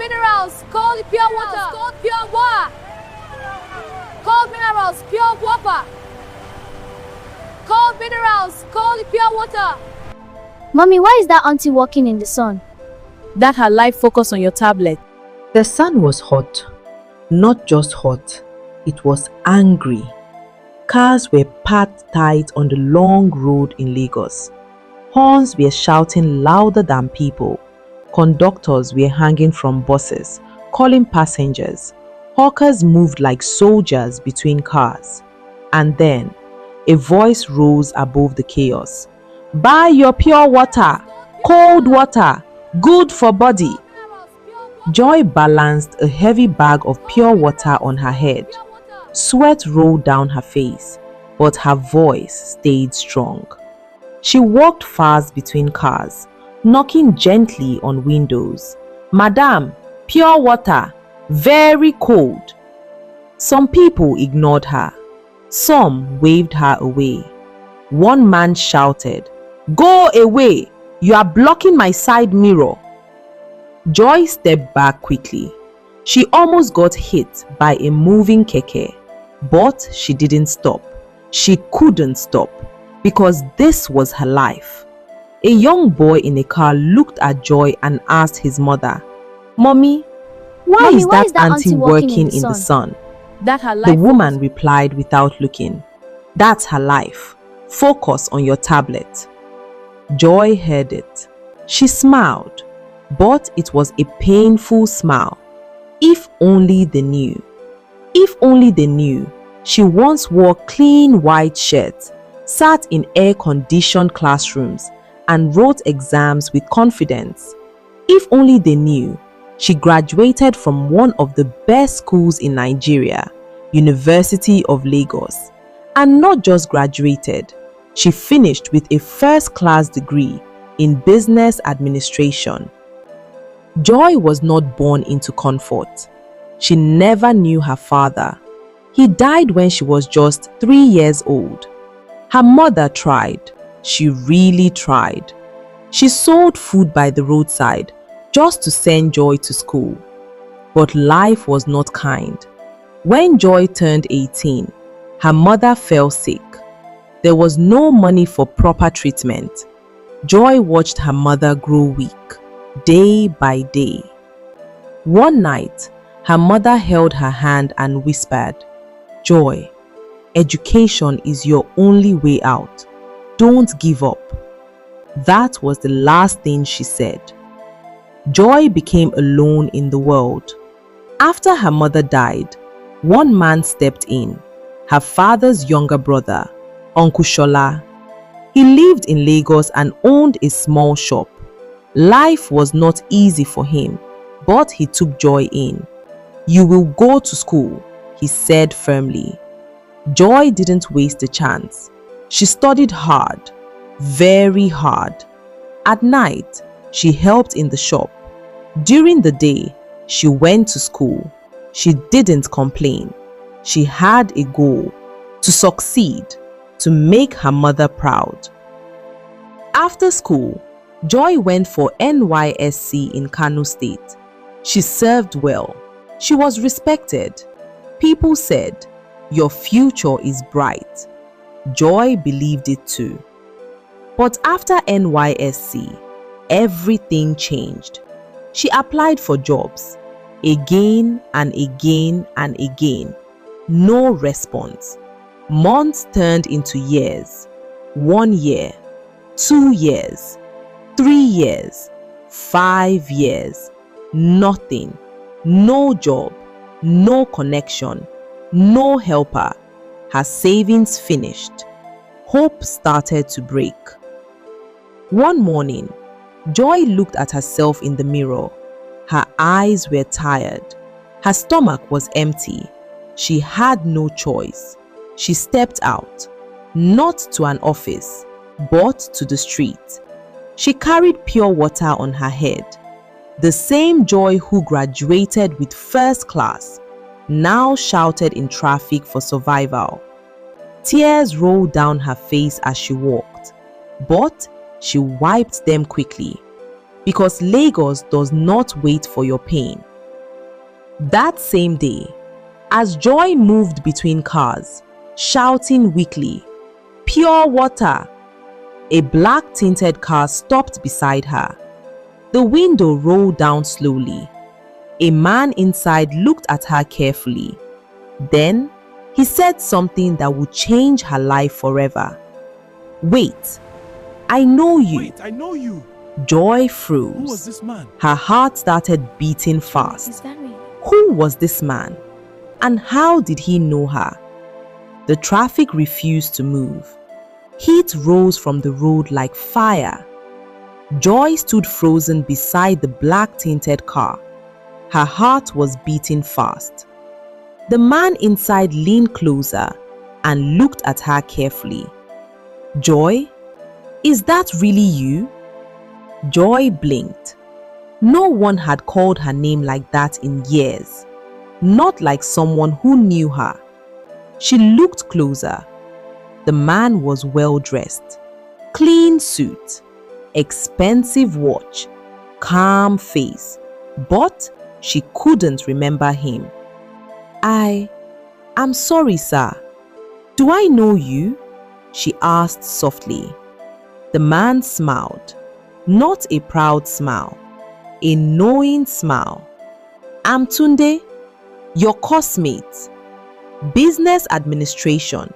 minerals, cold pure water, cold pure water. Cold minerals, pure water. Cold minerals, cold pure water. Mommy, why is that auntie walking in the sun? That her life focus on your tablet. The sun was hot. Not just hot, it was angry. Cars were packed tight on the long road in Lagos. Horns were shouting louder than people. Conductors were hanging from buses, calling passengers. Hawkers moved like soldiers between cars. And then, a voice rose above the chaos. Buy your pure water, cold water, good for body. Joy balanced a heavy bag of pure water on her head. Sweat rolled down her face, but her voice stayed strong. She walked fast between cars, knocking gently on windows. Madam, pure water, very cold. Some people ignored her. Some waved her away. One man shouted, "Go away! You are blocking my side mirror." Joy stepped back quickly. She almost got hit by a moving keke, but she didn't stop. She couldn't stop because this was her life. A young boy in a car looked at Joy and asked his mother, Mommy, why is that auntie working in the sun? That her life. The woman replied without looking, That's her life. Focus on your tablet. Joy heard it. She smiled, but it was a painful smile. If only they knew. If only they knew. She once wore clean white shirts, sat in air-conditioned classrooms, and wrote exams with confidence. If only they knew. She graduated from one of the best schools in Nigeria, University of Lagos. And not just graduated, she finished with a first-class degree in business administration. Joy was not born into comfort. She never knew her father. He died when she was just 3 years old. Her mother tried. She really tried. She sold food by the roadside just to send Joy to school. But life was not kind. When Joy turned 18, her mother fell sick. There was no money for proper treatment. Joy watched her mother grow weak, day by day. One night, her mother held her hand and whispered, Joy, education is your only way out. Don't give up. That was the last thing she said. Joy became alone in the world. After her mother died, one man stepped in, her father's younger brother, Uncle Shola. He lived in Lagos and owned a small shop. Life was not easy for him, but he took Joy in. You will go to school, he said firmly. Joy didn't waste a chance. She studied hard, very hard. At night, she helped in the shop. During the day, she went to school. She didn't complain. She had a goal, to succeed, to make her mother proud. After school, Joy went for NYSC in Kano State. She served well. She was respected. People said, your future is bright. Joy believed it too. But after NYSC, everything changed. She applied for jobs, again and again and again. No response. Months turned into years. 1 year, 2 years, 3 years, 5 years. Nothing. No job, no connection, no helper. Her savings finished. Hope started to break. One morning, Joy looked at herself in the mirror. Her eyes were tired. Her stomach was empty. She had no choice. She stepped out, not to an office, but to the street. She carried pure water on her head. The same Joy who graduated with first class now shouted in traffic for survival. Tears rolled down her face as she walked, but she wiped them quickly because Lagos does not wait for your pain. That same day, as Joy moved between cars, shouting weakly, "Pure water!" a black-tinted car stopped beside her. The window rolled down slowly. A man inside looked at her carefully. Then, he said something that would change her life forever. "Wait, I know you." Wait, I know you. Joy Who was froze. this man? Her heart started beating Is fast. that real? Who was this man? And how did he know her? The traffic refused to move. Heat rose from the road like fire. Joy stood frozen beside the black-tinted car. Her heart was beating fast. The man inside leaned closer and looked at her carefully. "Joy, is that really you?" Joy blinked. No one had called her name like that in years, not like someone who knew her. She looked closer. The man was well dressed, clean suit, expensive watch, calm face, but she couldn't remember him. I'm sorry, sir. Do I know you?" she asked softly. The man smiled, not a proud smile, a knowing smile. "I'm Tunde, your coursemate, business administration,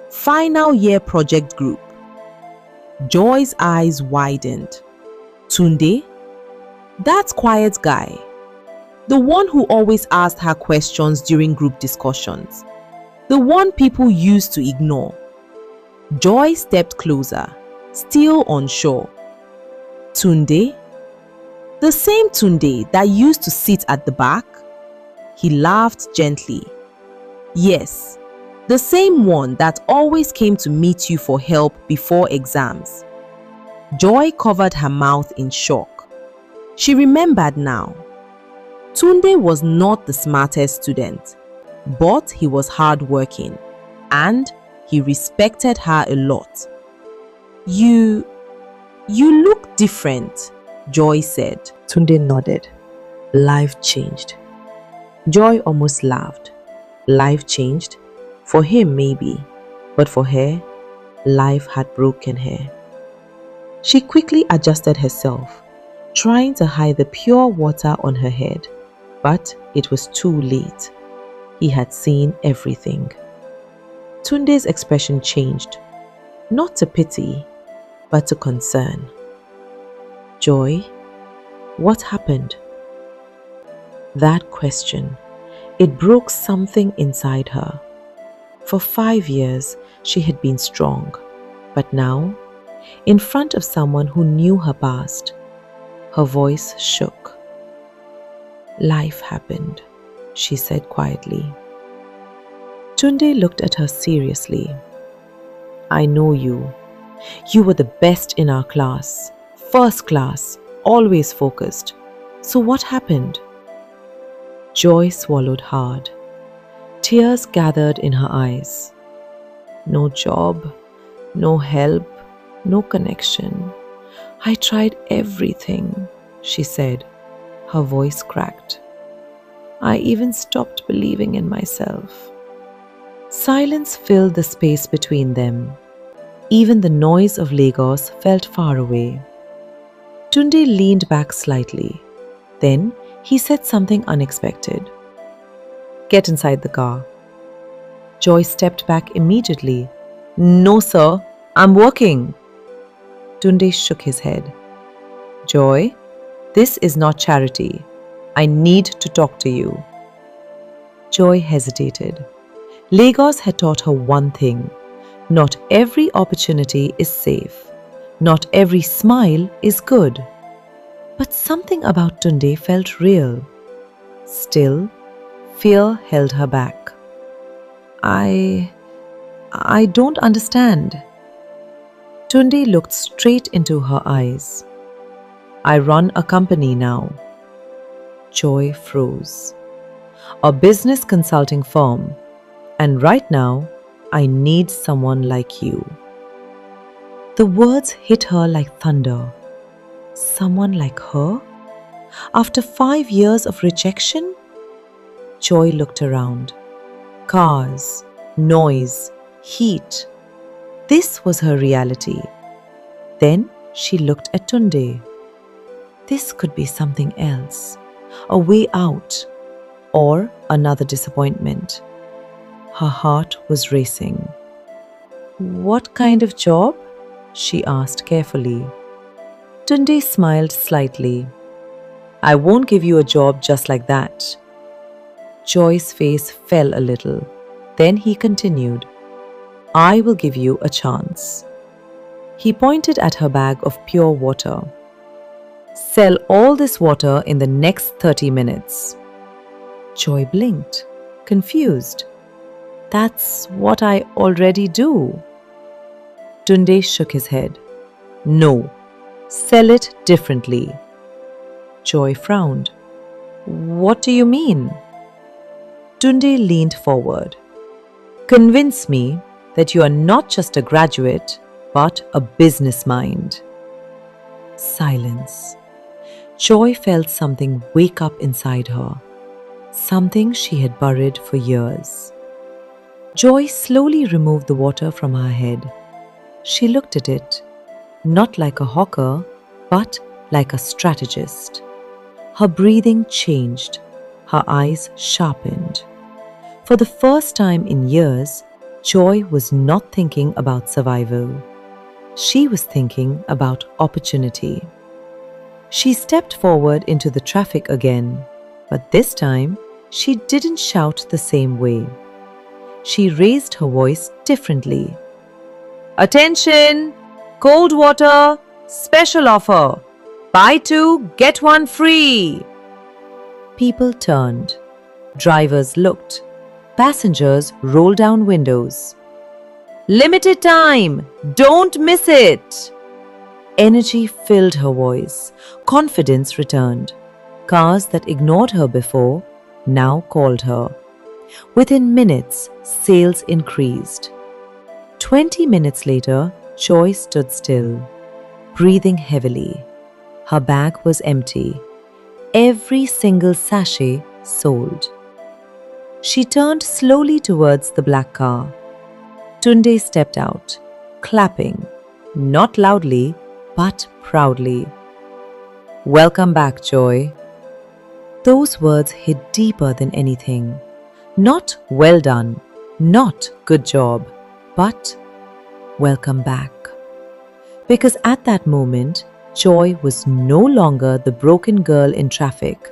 final year project group." Joy's eyes widened. "Tunde? That quiet guy, the one who always asked her questions during group discussions, the one people used to ignore." Joy stepped closer, still unsure. "Tunde? The same Tunde that used to sit at the back?" He laughed gently. "Yes, the same one that always came to meet you for help before exams." Joy covered her mouth in shock. She remembered now. Tunde was not the smartest student, but he was hardworking, and he respected her a lot. You look different," Joy said. Tunde nodded. "Life changed." Joy almost laughed. Life changed? For him, maybe, but for her, life had broken her. She quickly adjusted herself, trying to hide the pure water on her head, but it was too late. He had seen everything. Tunde's expression changed, not to pity, but to concern. "Joy, what happened?" That question, it broke something inside her. For 5 years, she had been strong, but now, in front of someone who knew her past, her voice shook. "Life happened," she said quietly. Tunde looked at her seriously. "I know you. You were the best in our class, first class, always focused. So what happened?" Joy swallowed hard. Tears gathered in her eyes. "No job, no help, no connection. I tried everything," she said. Her voice cracked. "I even stopped believing in myself." Silence filled the space between them. Even the noise of Lagos felt far away. Tunde leaned back slightly. Then he said something unexpected. "Get inside the car." Joy stepped back immediately. "No, sir, I'm working." Tunde shook his head. "Joy, this is not charity. I need to talk to you." Joy hesitated. Lagos had taught her one thing. Not every opportunity is safe. Not every smile is good. But something about Tunde felt real. Still, fear held her back. I don't understand." Tunde looked straight into her eyes. "I run a company now." Joy froze. "A business consulting firm. And right now, I need someone like you." The words hit her like thunder. Someone like her? After 5 years of rejection? Joy looked around. Cars, noise, heat. This was her reality. Then she looked at Tunde. This could be something else, a way out, or another disappointment. Her heart was racing. "What kind of job?" she asked carefully. Tunde smiled slightly. "I won't give you a job just like that." Joy's face fell a little. Then he continued, "I will give you a chance." He pointed at her bag of pure water. "Sell all this water in the next 30 minutes. Joy blinked, confused. "That's what I already do." Tunde shook his head. "No, sell it differently." Joy frowned. "What do you mean?" Tunde leaned forward. "Convince me that you are not just a graduate, but a business mind." Silence. Joy felt something wake up inside her, something she had buried for years. Joy slowly removed the water from her head. She looked at it, not like a hawker, but like a strategist. Her breathing changed, her eyes sharpened. For the first time in years, Joy was not thinking about survival. She was thinking about opportunity. She stepped forward into the traffic again, but this time she didn't shout the same way. She raised her voice differently. "Attention! Cold water! Special offer! Buy two, get one free!" People turned. Drivers looked. Passengers rolled down windows. "Limited time! Don't miss it!" Energy filled her voice. Confidence returned. Cars that ignored her before now called her. Within minutes, sales increased. 20 minutes later, Joy stood still, breathing heavily. Her bag was empty. Every single sachet sold. She turned slowly towards the black car. Tunde stepped out, clapping, not loudly, but proudly. "Welcome back, Joy." Those words hit deeper than anything. Not "well done," not "good job," but "welcome back." Because at that moment, Joy was no longer the broken girl in traffic.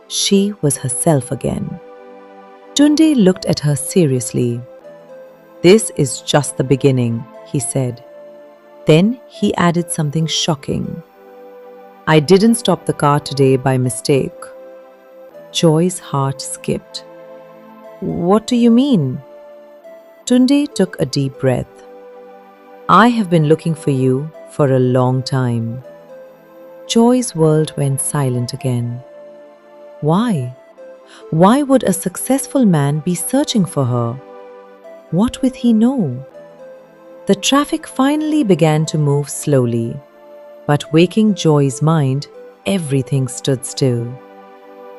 She was herself again. Tunde looked at her seriously. "This is just the beginning," he said. Then he added something shocking. "I didn't stop the car today by mistake." Joy's heart skipped. "What do you mean?" Tunde took a deep breath. "I have been looking for you for a long time." Joy's world went silent again. Why? Why would a successful man be searching for her? What would he know? The traffic finally began to move slowly, but waking Joy's mind, everything stood still.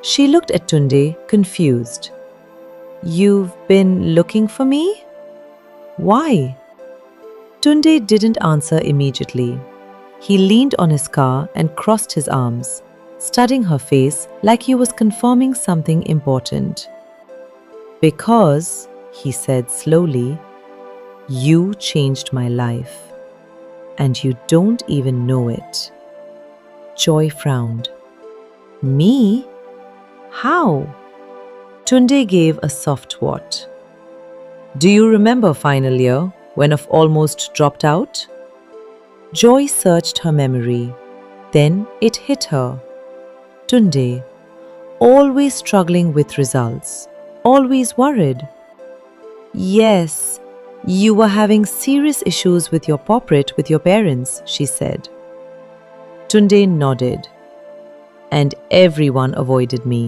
She looked at Tunde, confused. "You've been looking for me? Why?" Tunde didn't answer immediately. He leaned on his car and crossed his arms, studying her face like he was confirming something important. "Because," he said slowly, "you changed my life, and you don't even know it." Joy frowned. "Me? How?" Tunde gave a soft what. "Do you remember final year when I've almost dropped out?" Joy searched her memory. Then it hit her. Tunde, always struggling with results, always worried. "Yes, you were having serious issues with your portrait with your parents," she said. Tunde nodded. "And everyone avoided me,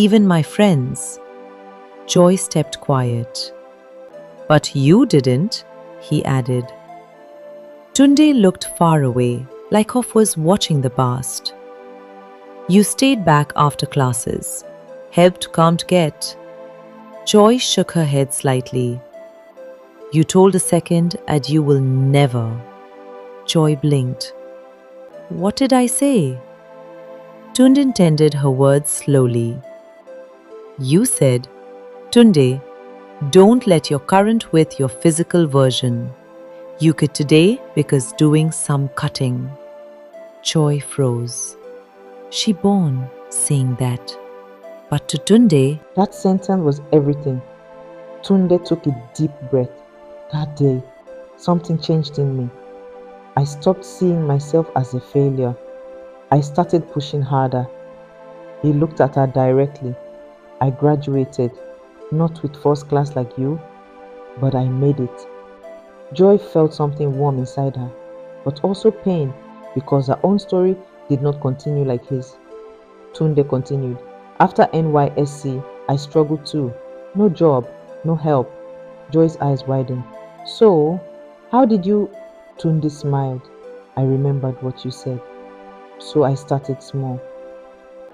even my friends." Joy stepped quiet. "But you didn't," he added. Tunde looked far away, like Hoff was watching the past. "You stayed back after classes. helped can't get. Joy shook her head slightly. You told a second and you will never. Joy blinked. What did I say? Tunde intended her words slowly. You said, Tunde, don't let your current with your physical version. You could today because doing some cutting. Joy froze. She born saying that. But to Tunde, that sentence was everything. Tunde took a deep breath. That day, something changed in me. I stopped seeing myself as a failure. I started pushing harder. He looked at her directly. I graduated, not with first class like you, but I made it. Joy felt something warm inside her, but also pain because her own story did not continue like his. Tunde continued. After NYSC, I struggled too. No job, no help. Joy's eyes widened. So, how did you? Tunde smiled. I remembered what you said. So I started small.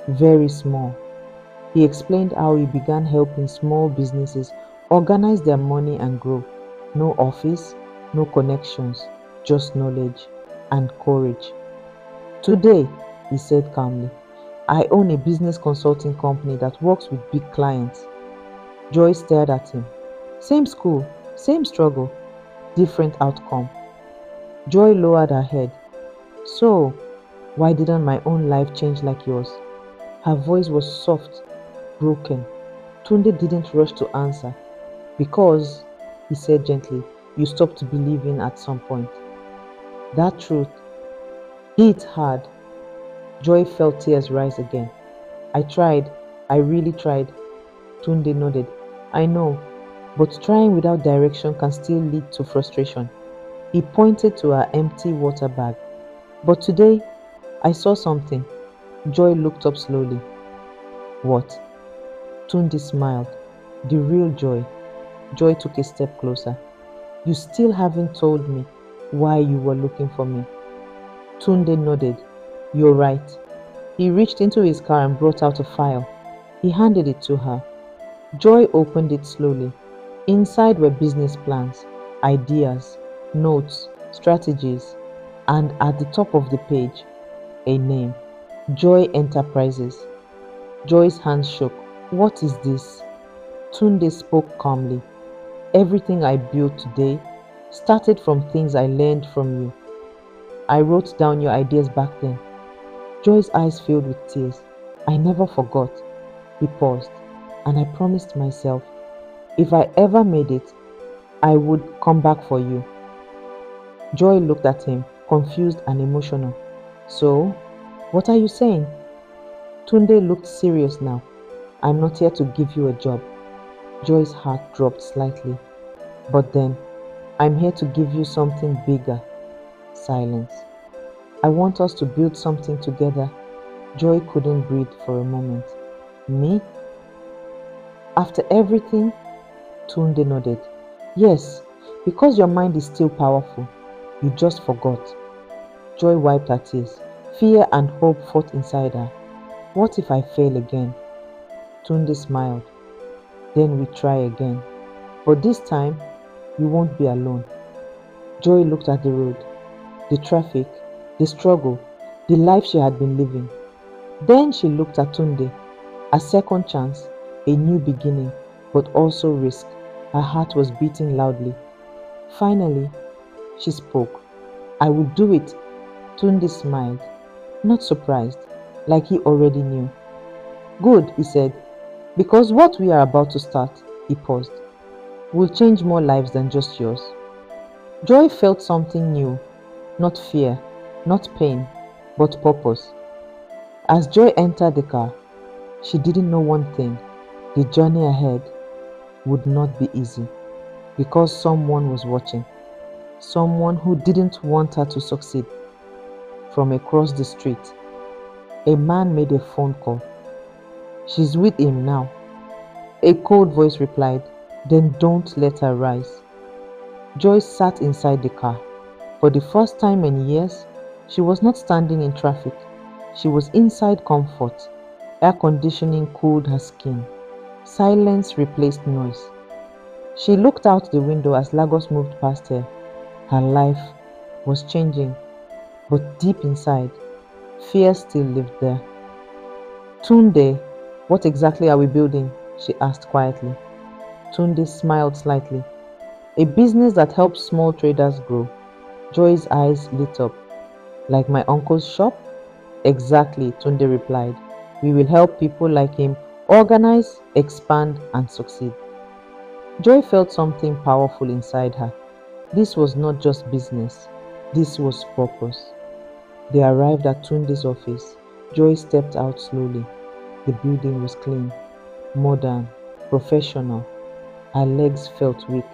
Very small. He explained how he began helping small businesses organize their money and grow. No office, no connections, just knowledge and courage. Today, he said calmly, I own a business consulting company that works with big clients. Joy stared at him. Same school, same struggle, different outcome. Joy lowered her head. So, why didn't my own life change like yours? Her voice was soft, broken. Tunde didn't rush to answer. Because, he said gently, you stopped believing at some point. That truth hit hard. Joy felt tears rise again. I tried. I really tried. Tunde nodded. I know, but trying without direction can still lead to frustration. He pointed to her empty water bag. But today, I saw something. Joy looked up slowly. What? Tunde smiled. The real Joy. Joy took a step closer. You still haven't told me why you were looking for me. Tunde nodded. You're right. He reached into his car and brought out a file. He handed it to her. Joy opened it slowly. Inside were business plans, ideas, notes, strategies, and at the top of the page, a name. Joy Enterprises. Joy's hands shook. What is this? Tunde spoke calmly. Everything I built today started from things I learned from you. I wrote down your ideas back then. Joy's eyes filled with tears. I never forgot. He paused, and I promised myself, if I ever made it, I would come back for you. Joy looked at him, confused and emotional. So, what are you saying? Tunde looked serious now. I'm not here to give you a job. Joy's heart dropped slightly. But then, I'm here to give you something bigger. Silence. I want us to build something together. Joy couldn't breathe for a moment. Me? After everything? Tunde nodded. Yes, because your mind is still powerful. You just forgot. Joy wiped her tears. Fear and hope fought inside her. What if I fail again? Tunde smiled. Then we try again. But this time, you won't be alone. Joy looked at the road, the traffic, the struggle, the life she had been living. Then she looked at Tunde. A second chance, a new beginning, but also risk. Her heart was beating loudly. Finally, she spoke. I will do it. Tunde smiled, not surprised, like he already knew. Good, he said, because what we are about to start, he paused, will change more lives than just yours. Joy felt something new, not fear, not pain, but purpose. As Joy entered the car, she didn't know one thing. The journey ahead would not be easy because someone was watching. Someone who didn't want her to succeed. From across the street, a man made a phone call. She's with him now. A cold voice replied, then don't let her rise. Joy sat inside the car. For the first time in years, she was not standing in traffic. She was inside comfort. Air conditioning cooled her skin. Silence replaced noise. She looked out the window as Lagos moved past her. Her life was changing, but deep inside, fear still lived there. Tunde, what exactly are we building? She asked quietly. Tunde smiled slightly. A business that helps small traders grow. Joy's eyes lit up. Like my uncle's shop? Exactly, Tunde replied. We will help people like him organize, expand, and succeed. Joy felt something powerful inside her. This was not just business, this was purpose. They arrived at Tunde's office. Joy stepped out slowly. The building was clean, modern, professional. Her legs felt weak.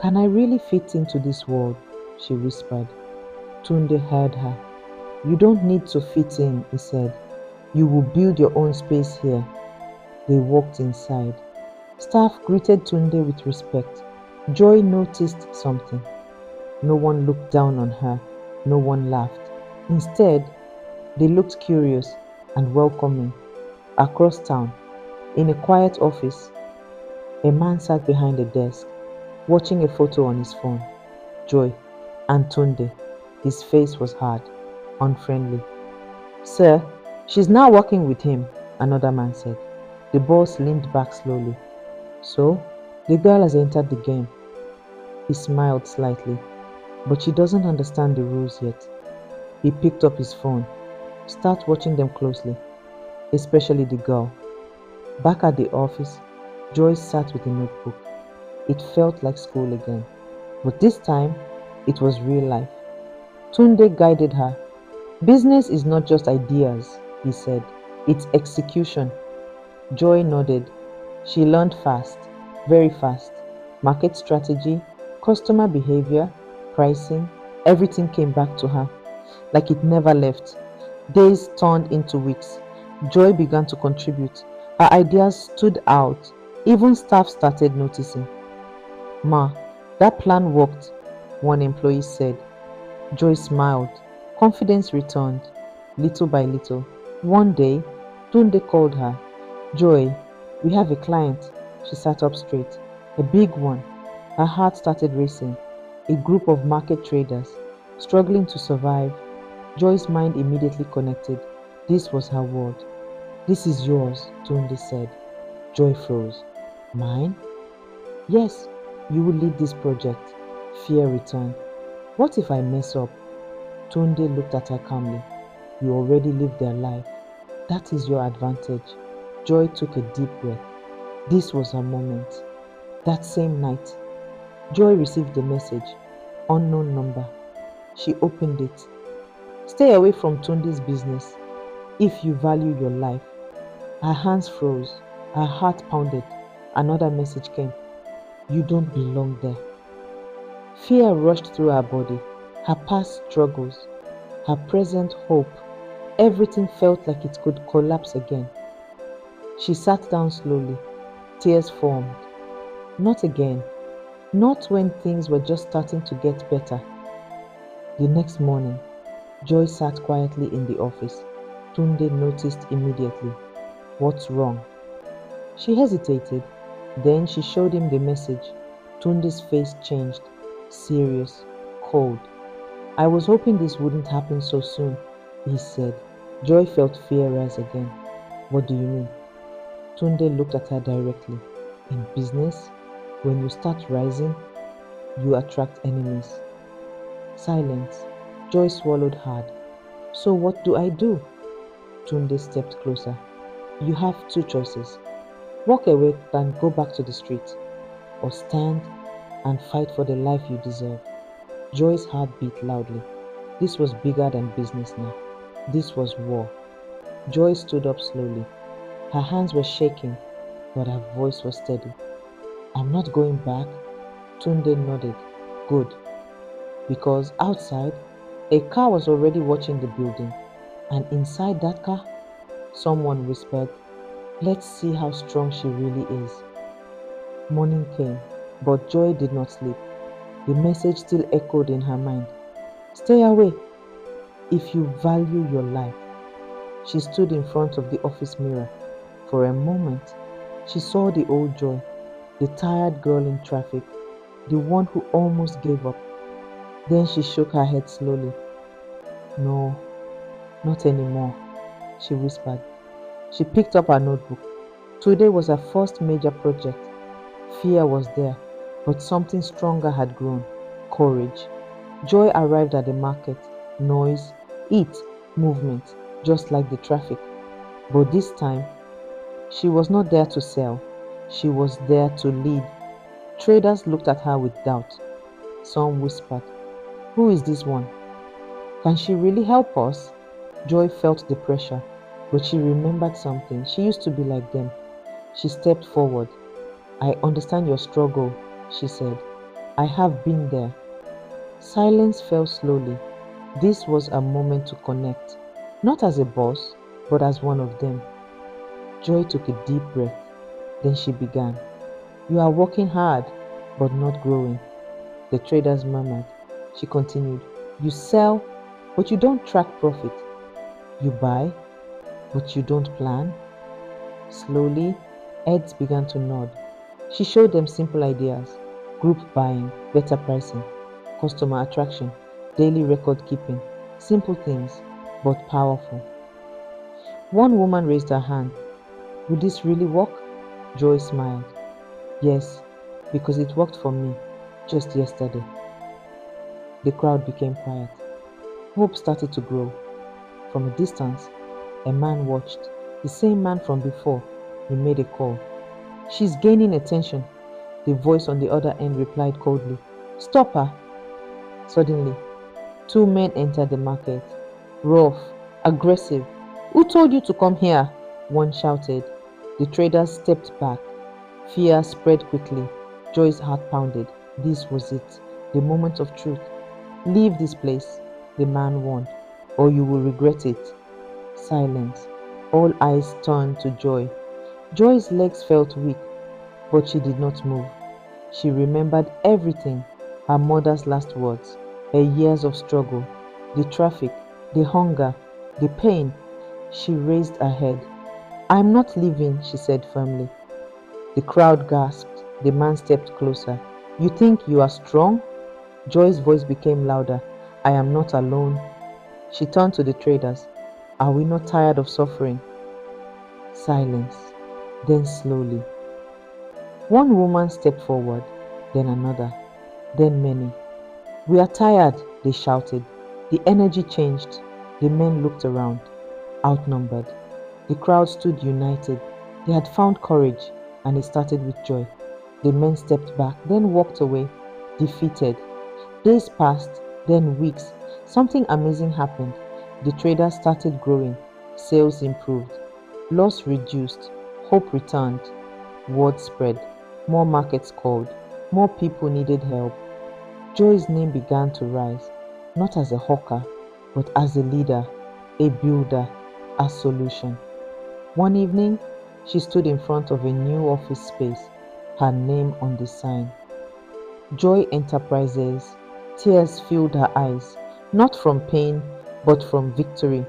Can I really fit into this world? She whispered. Tunde heard her. You don't need to fit in, he said. You will build your own space here. They walked inside. Staff greeted Tunde with respect. Joy noticed something. No one looked down on her. No one laughed. Instead, they looked curious and welcoming. Across town, in a quiet office, a man sat behind a desk, watching a photo on his phone. Joy and Tunde. His face was hard, unfriendly. Sir, she's now working with him, another man said. The boss leaned back slowly. So, the girl has entered the game. He smiled slightly, but she doesn't understand the rules yet. He picked up his phone. Start watching them closely, especially the girl. Back at the office, Joyce sat with a notebook. It felt like school again, but this time it was real life. Tunde guided her. Business is not just ideas, he said. It's execution. Joy nodded. She learned fast, very fast. Market strategy, customer behavior, pricing, everything came back to her, like it never left. Days turned into weeks. Joy began to contribute. Her ideas stood out. Even staff started noticing. Ma, that plan worked, one employee said. Joy smiled. Confidence returned, little by little. One day, Tunde called her. Joy, we have a client. She sat up straight. A big one. Her heart started racing. A group of market traders, struggling to survive. Joy's mind immediately connected. This was her world. This is yours, Tunde said. Joy froze. Mine? Yes, you will lead this project. Fear returned. What if I mess up? Tunde looked at her calmly. You already lived their life. That is your advantage. Joy took a deep breath. This was her moment. That same night, Joy received a message. Unknown number. She opened it. Stay away from Tunde's business if you value your life. Her hands froze. Her heart pounded. Another message came. You don't belong there. Fear rushed through her body. Her past struggles, her present hope. Everything felt like it could collapse again. She sat down slowly. Tears formed. Not again. Not when things were just starting to get better. The next morning, Joy sat quietly in the office. Tunde noticed immediately. What's wrong? She hesitated. Then she showed him the message. Tunde's face changed. Serious, cold. I was hoping this wouldn't happen so soon, he said. Joy felt fear rise again. What do you mean? Tunde looked at her directly. In business, when you start rising, you attract enemies. Silence. Joy swallowed hard. So what do I do? Tunde stepped closer. You have two choices. Walk away and go back to the street, or stand and fight for the life you deserve. Joy's heart beat loudly. This was bigger than business now. This was war. Joy stood up slowly. Her hands were shaking, but her voice was steady. I'm not going back. Tunde nodded. Good. Because outside, a car was already watching the building. And inside that car, someone whispered, let's see how strong she really is. Morning came, but Joy did not sleep. The message still echoed in her mind. Stay away if you value your life. She stood in front of the office mirror. For a moment, she saw the old Joy, the tired girl in traffic, the one who almost gave up. Then she shook her head slowly. No, not anymore, she whispered. She picked up her notebook. Today was her first major project. Fear was there, but something stronger had grown. Courage. Joy arrived at the market. Noise, heat, movement, just like the traffic. But this time, she was not there to sell. She was there to lead. Traders looked at her with doubt. Some whispered, "Who is this one? Can she really help us?" Joy felt the pressure, but she remembered something. She used to be like them. She stepped forward. "I understand your struggle," she said. "I have been there." Silence fell slowly. This was a moment to connect, not as a boss, but as one of them. Joy took a deep breath. Then she began. "You are working hard, but not growing." The traders murmured. She continued. "You sell, but you don't track profit. You buy, but you don't plan." Slowly, heads began to nod. She showed them simple ideas: group buying, better pricing, customer attraction, daily record keeping. Simple things, but powerful. One woman raised her hand. "Would this really work?" Joy smiled. "Yes, because it worked for me just yesterday." The crowd became quiet. Hope started to grow. From a distance, a man watched. The same man from before. He made a call. "She's gaining attention." The voice on the other end replied coldly, "Stop her." Suddenly, two men entered the market. Rough, aggressive. "Who told you to come here?" one shouted. The traders stepped back. Fear spread quickly. Joy's heart pounded. This was it, the moment of truth. "Leave this place," the man warned, "or you will regret it." Silence. All eyes turned to Joy. Joy's legs felt weak, but she did not move. She remembered everything: her mother's last words, her years of struggle, the traffic, the hunger, the pain. She raised her head. "I'm not leaving," she said firmly. The crowd gasped. The man stepped closer. "You think you are strong?" Joy's voice became louder. "I am not alone." She turned to the traders. "Are we not tired of suffering?" Silence. Then slowly, one woman stepped forward, then another, then many. "We are tired," they shouted. The energy changed. The men looked around, outnumbered. The crowd stood united. They had found courage, and it started with Joy. The men stepped back, then walked away, defeated. Days passed, then weeks. Something amazing happened. The traders started growing. Sales improved. Loss reduced. Hope returned. Word spread. More markets called. More people needed help. Joy's name began to rise, not as a hawker, but as a leader, a builder, a solution. One evening, she stood in front of a new office space, her name on the sign. Joy Enterprises. Tears filled her eyes, not from pain, but from victory.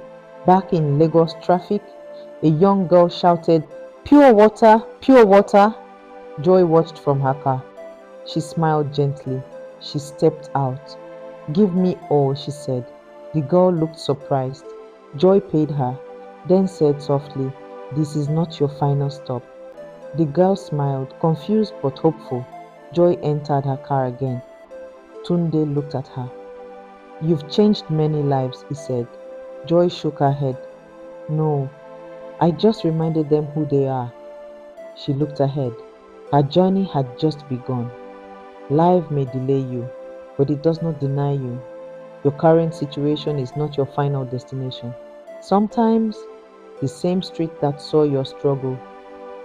Back in Lagos traffic, a young girl shouted, "Pure water, pure water." Joy watched from her car. She smiled gently. She stepped out. "Give me all," she said. The girl looked surprised. Joy paid her, then said softly, "This is not your final stop." The girl smiled, confused but hopeful. Joy entered her car again. Tunde looked at her. "You've changed many lives," he said. Joy shook her head. "No, I just reminded them who they are." She looked ahead. Her journey had just begun. Life may delay you, but it does not deny you. Your current situation is not your final destination. Sometimes, the same street that saw your struggle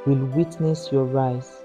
will witness your rise.